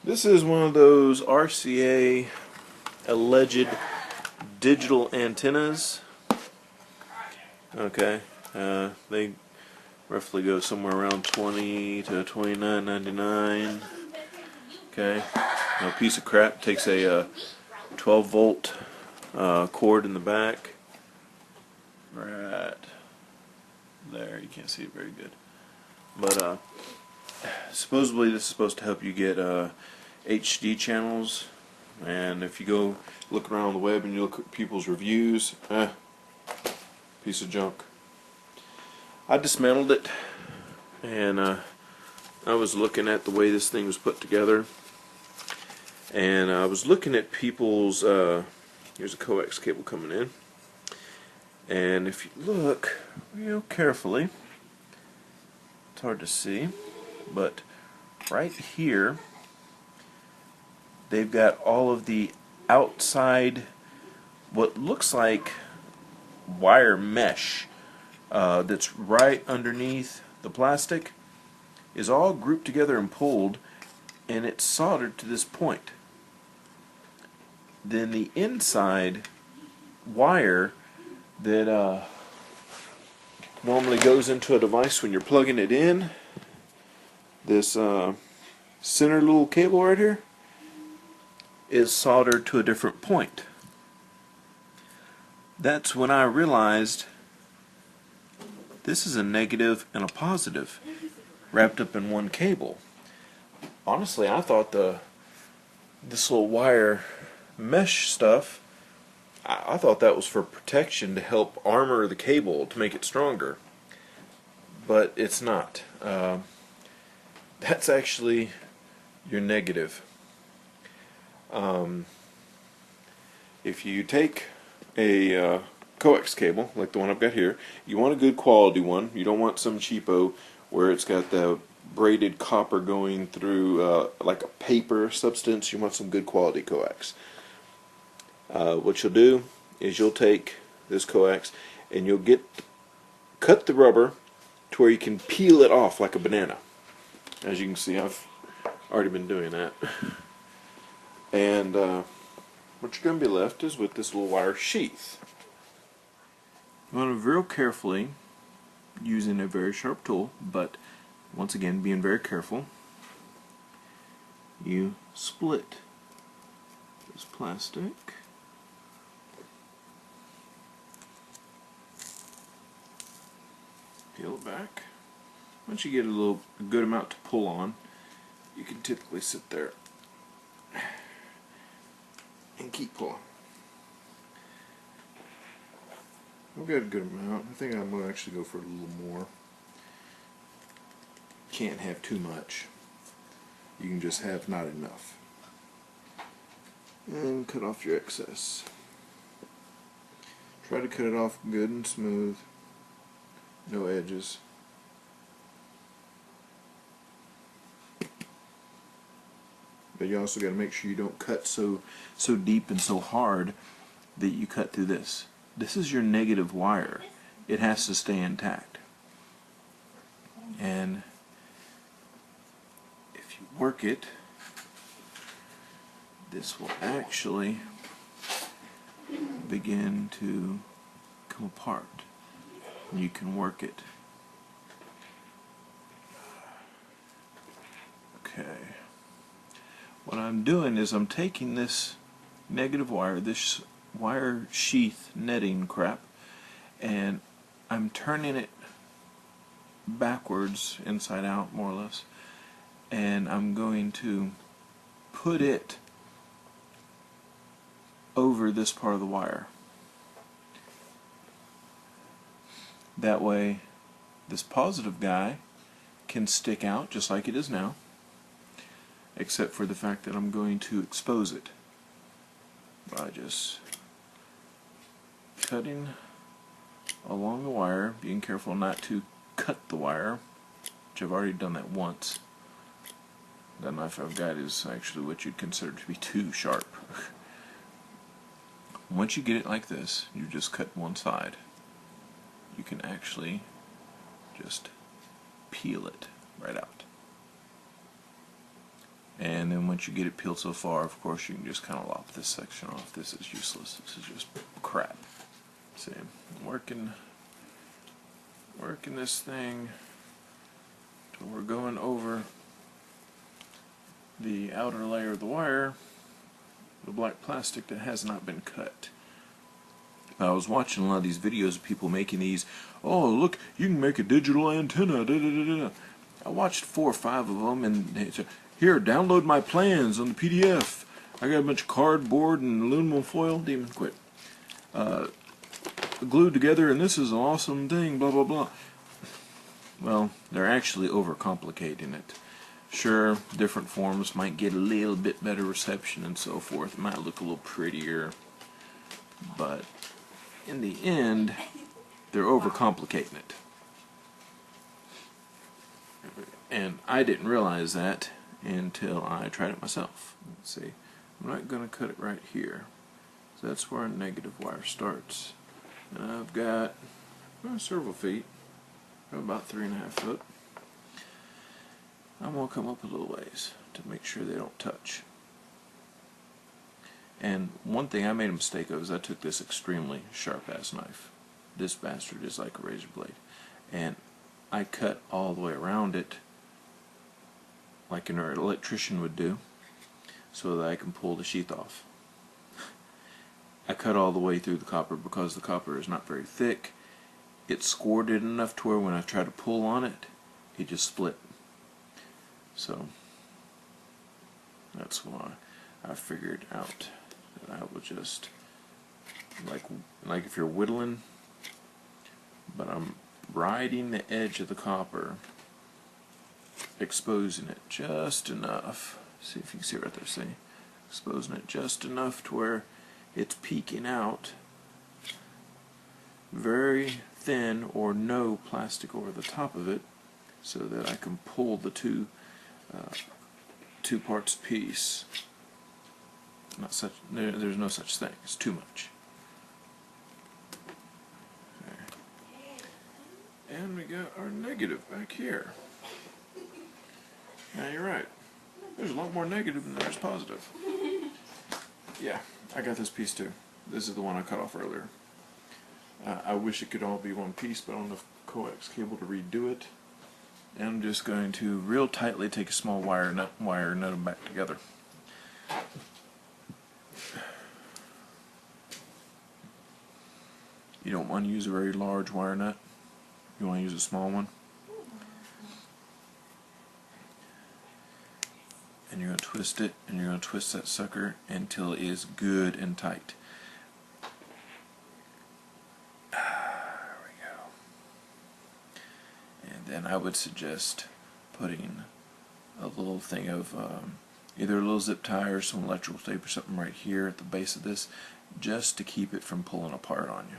This is one of those RCA alleged digital antennas. Okay, they roughly go somewhere around $20 to $29.99. Okay, a piece of crap. Takes a 12-volt cord in the back. Right there, you can't see it very good, but supposedly this is supposed to help you get HD channels. And if you go look around the web and you look at people's reviews, piece of junk. I dismantled it, and I was looking at the way this thing was put together, and I was looking at people's here's a coax cable coming in, and if you look real carefully, it's hard to see, but right here they've got all of the outside, what looks like wire mesh that's right underneath the plastic, is all grouped together and pulled, and it's soldered to this point. Then the inside wire that normally goes into a device when you're plugging it in, this center little cable right here, is soldered to a different point. That's when I realized this is a negative and a positive wrapped up in one cable. Honestly, I thought this little wire mesh stuff, I thought that was for protection, to help armor the cable to make it stronger, but it's not. That's actually your negative. If you take a coax cable like the one I've got here, you want a good quality one. You don't want some cheapo where it's got the braided copper going through like a paper substance. You want some good quality coax. What you'll do is you'll take this coax and you'll cut the rubber to where you can peel it off like a banana. As you can see, I've already been doing that. And what you're going to be left is with this little wire sheath. You want to real carefully, using a very sharp tool, but once again being very careful, you split this plastic. Peel it back. Once you get a good amount to pull on, you can typically sit there and keep pulling. I've got a good amount. I think I'm going to actually go for a little more. Can't have too much. You can just have not enough. And cut off your excess. Try to cut it off good and smooth. No edges. But you also got to make sure you don't cut so deep and so hard that you cut through this. This is your negative wire. It has to stay intact. And if you work it, this will actually begin to come apart. And you can work it. Okay. What I'm doing is I'm taking this negative wire, this wire sheath netting crap, and I'm turning it backwards, inside out more or less, and I'm going to put it over this part of the wire. That way this positive guy can stick out just like it is now, except for the fact that I'm going to expose it by just cutting along the wire, being careful not to cut the wire, which I've already done that once. That knife I've got is actually what you'd consider to be too sharp. Once you get it like this, you just cut one side. You can actually just peel it right out. And then once you get it peeled so far, of course, you can just kind of lop this section off. This is useless. This is just crap. See, I'm working this thing till we're going over the outer layer of the wire, the black plastic that has not been cut. I was watching a lot of these videos of people making these. Oh, look, you can make a digital antenna. Da, da, da, da. I watched 4 or 5 of them, and they said, here, download my plans on the PDF. I got a bunch of cardboard and aluminum foil. Demon, quit. Glued together, and this is an awesome thing, blah, blah, blah. Well, they're actually overcomplicating it. Sure, different forms might get a little bit better reception and so forth. It might look a little prettier. But in the end, they're overcomplicating it. And I didn't realize that until I tried it myself. Let's see. I'm not going to cut it right here. So that's where a negative wire starts. And I've got several feet, about 3.5 foot. I'm going to come up a little ways to make sure they don't touch. And one thing I made a mistake of is I took this extremely sharp ass knife. This bastard is like a razor blade. And I cut all the way around it like an electrician would do so that I can pull the sheath off. I cut all the way through the copper because the copper is not very thick. It scored it enough to where when I tried to pull on it, it just split. So that's why I figured out that I would just like if you're whittling, but I'm riding the edge of the copper, exposing it just enough. See if you can see right there. See, exposing it just enough to where it's peeking out. Very thin or no plastic over the top of it, so that I can pull the two parts piece. There's no such thing. It's too much. Okay. And we got our negative back here. Now you're right. There's a lot more negative than there's positive. Yeah, I got this piece too. This is the one I cut off earlier. I wish it could all be one piece, but I don't have enough coax cable to redo it. And I'm just going to real tightly take a small wire nut them back together. You don't want to use a very large wire nut. You want to use a small one. And you're going to twist it, and you're going to twist that sucker until it is good and tight. There we go. And then I would suggest putting a little thing of either a little zip tie or some electrical tape or something right here at the base of this, just to keep it from pulling apart on you.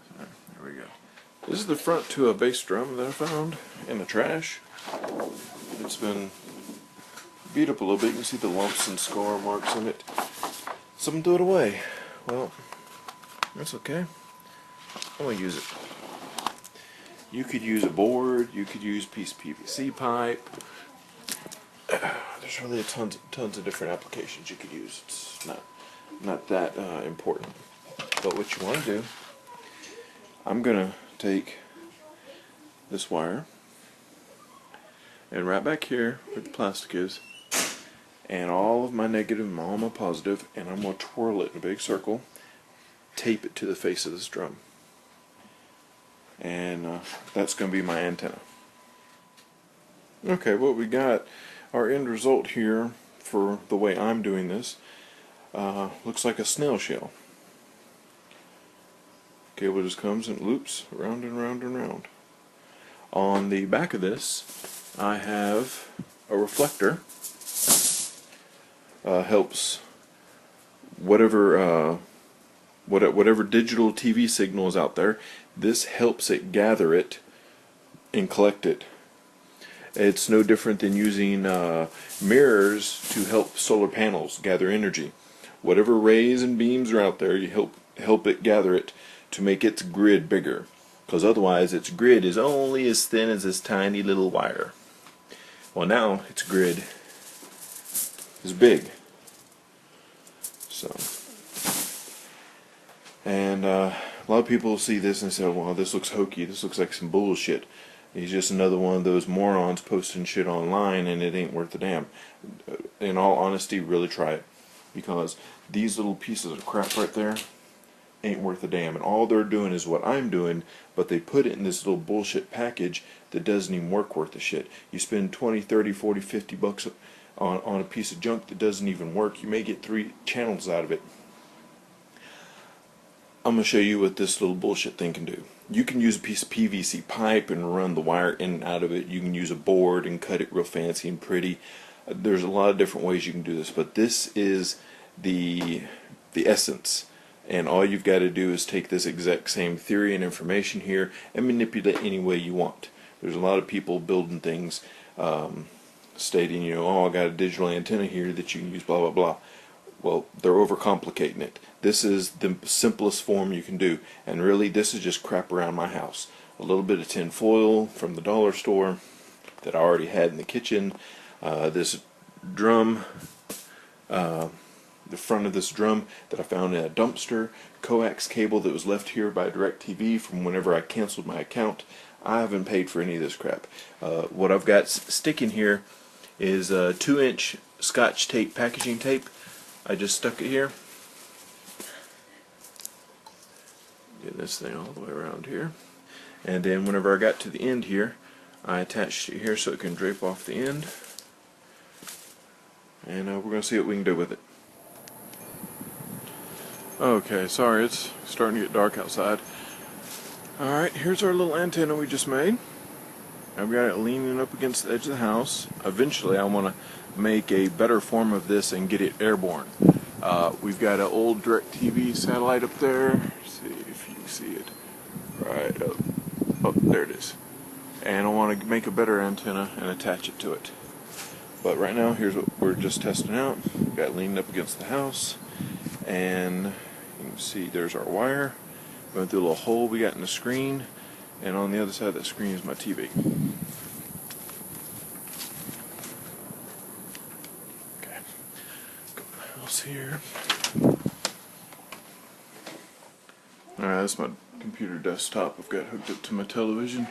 So, there we go. This is the front to a bass drum that I found in the trash. It's been beat up a little bit. You can see the lumps and scar marks in it. Someone threw it away. Well, that's okay. I'm going to use it. You could use a board. You could use a piece of PVC pipe. There's really tons of different applications you could use. It's not that important. But what you want to do, I'm going to take this wire and right back here where the plastic is, and all of my negative and all my positive, and I'm going to twirl it in a big circle, tape it to the face of this drum, and that's going to be my antenna. Okay, what we got, our end result here for the way I'm doing this, looks like a snail shell. Cable just comes and loops round and round and round. On the back of this, I have a reflector. Helps whatever digital TV signal is out there. This helps it gather it and collect it. It's no different than using mirrors to help solar panels gather energy. Whatever rays and beams are out there, you help it gather it to make its grid bigger. because otherwise its grid is only as thin as this tiny little wire. Well, now its grid is big. So, and a lot of people see this and say, well, this looks hokey, this looks like some bullshit. He's just another one of those morons posting shit online and it ain't worth a damn. In all honesty, really try it. Because these little pieces of crap right there ain't worth a damn. And all they're doing is what I'm doing, but they put it in this little bullshit package that doesn't even work worth a shit. You spend 20, 30, 40, 50 bucks on a piece of junk that doesn't even work. You may get 3 channels out of it. I'm going to show you what this little bullshit thing can do. You can use a piece of PVC pipe and run the wire in and out of it. You can use a board and cut it real fancy and pretty. There's a lot of different ways you can do this, but this is the essence. And all you've got to do is take this exact same theory and information here and manipulate any way you want. There's a lot of people building things stating, you know, oh, I got a digital antenna here that you can use, blah, blah, blah. Well, they're overcomplicating it. This is the simplest form you can do. And really, this is just crap around my house. A little bit of tin foil from the dollar store that I already had in the kitchen. This drum, the front of this drum that I found in a dumpster. Coax cable that was left here by DirecTV from whenever I canceled my account. I haven't paid for any of this crap. What I've got sticking here is 2-inch Scotch tape packaging tape. I just stuck it here. Get this thing all the way around here. And then whenever I got to the end here, I attached it here so it can drape off the end. And we're going to see what we can do with it. Okay, sorry, it's starting to get dark outside. Alright, here's our little antenna we just made. I've got it leaning up against the edge of the house. Eventually I want to make a better form of this and get it airborne. We've got an old DirecTV satellite up there. Let's see if you can see it. Right up. Oh, there it is. And I want to make a better antenna and attach it to it. But right now, here's what we're just testing out. We've got it leaning up against the house. And you can see there's our wire. Going through a little hole we got in the screen. And on the other side of that screen is my TV. Okay. Go to the house here. Alright, that's my computer desktop I've got hooked up to my television.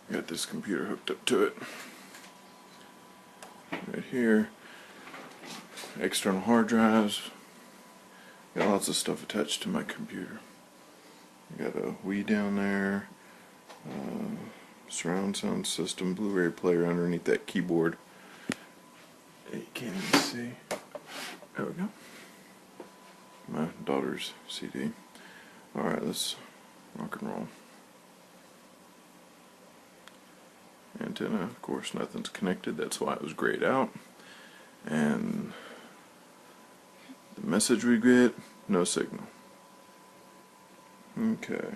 Got this computer hooked up to it. Right here. External hard drives. Got lots of stuff attached to my computer. Got a Wii down there. Surround sound system, Blu-ray player underneath that keyboard. You can't even see. There we go. My daughter's CD. Alright, let's rock and roll. Antenna, of course, nothing's connected. That's why it was grayed out. And the message we get, no signal. Okay.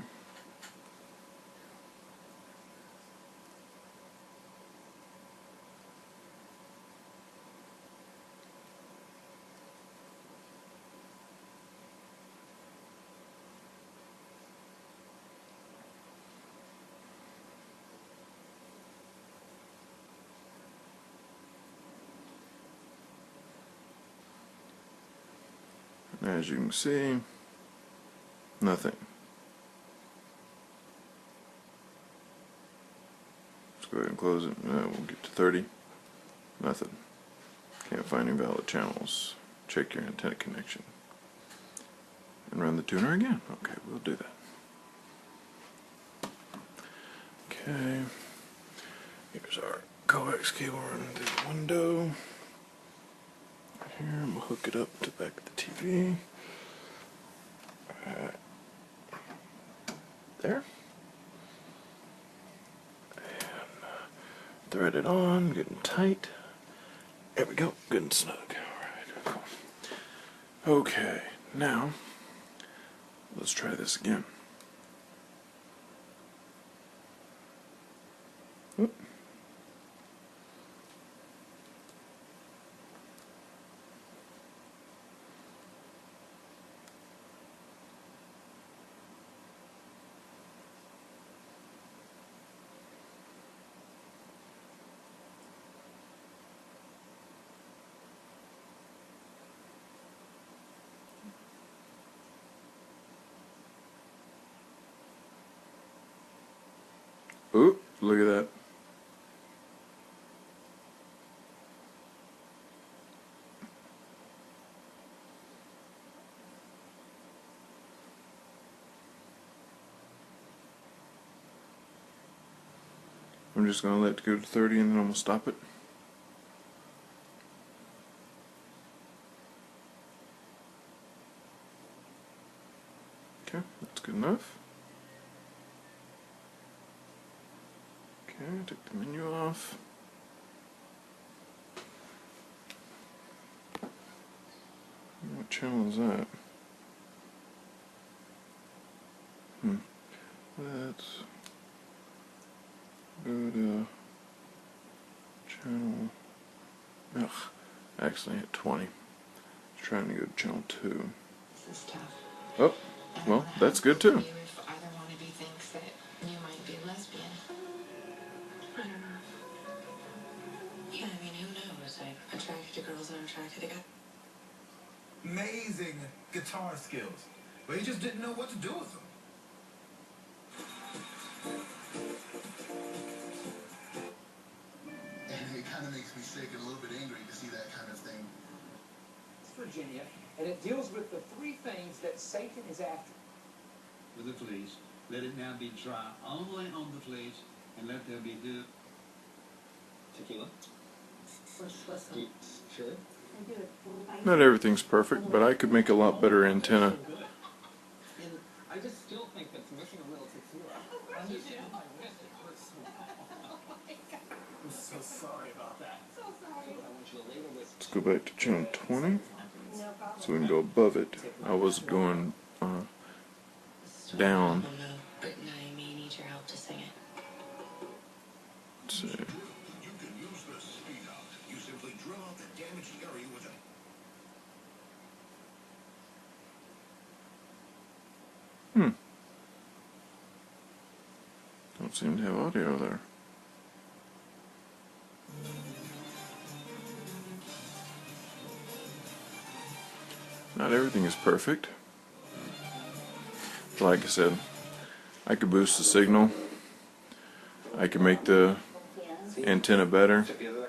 As you can see, nothing. Let's go ahead and close it. We'll get to 30. Nothing. Can't find any valid channels. Check your antenna connection. And run the tuner again. Okay, we'll do that. Okay. Here's our coax cable running through the window. Here, we'll hook it up to the back of the TV. Alright. There. And thread it on, getting tight. There we go, good and snug. Alright, cool. Okay, now, let's try this again. Oop. Oop, look at that. I'm just going to let it go to 30 and then I'm going to stop it. Okay, that's good enough. Okay, take the menu off. What channel is that? Let's go to channel. Ugh, actually hit 20. Trying to go to channel 2. This is tough. Oh, well, that's good too. If either one of you thinks that you might be lesbian. I don't know. Yeah, I mean, who knows? I'm attracted to girls and I'm attracted to guys. Amazing guitar skills, but he just didn't know what to do with them. And it kind of makes me sick and a little bit angry to see that kind of thing. It's Virginia, and it deals with the three things that Satan is after. With the flesh, let it now be dry only on the flesh, and let there be good tequila. Sure. Not everything's perfect, but I could make a lot better antenna. And I just still think that's missing a little tequila. I'm just my wrist, it hurts so bad. I'm so sorry about that. I want you to label this. Let's go back to channel 20 so we can go above it. I was going down. But now I may need your help to sing it. Let's see. You can use the speed out. You simply drill out the damaged area with a... Don't seem to have audio there. Not everything is perfect. Like I said, I could boost the signal. I could make the antenna better,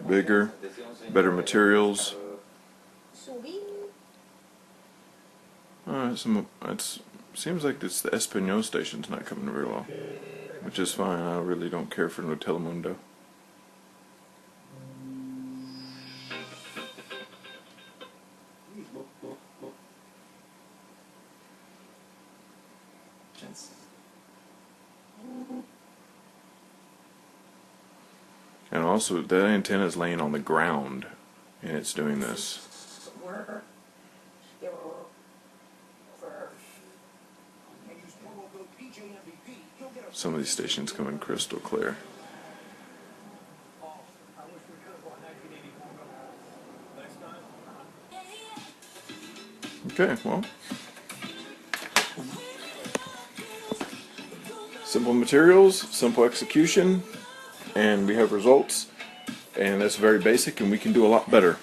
bigger, better materials. It seems like it's the Espanol station's not coming very well, which is fine. I really don't care for no Telemundo. And also, that antenna is laying on the ground, and it's doing this. Some of these stations come in crystal clear. Okay, well. Simple materials, simple execution, and we have results. And that's very basic, and we can do a lot better.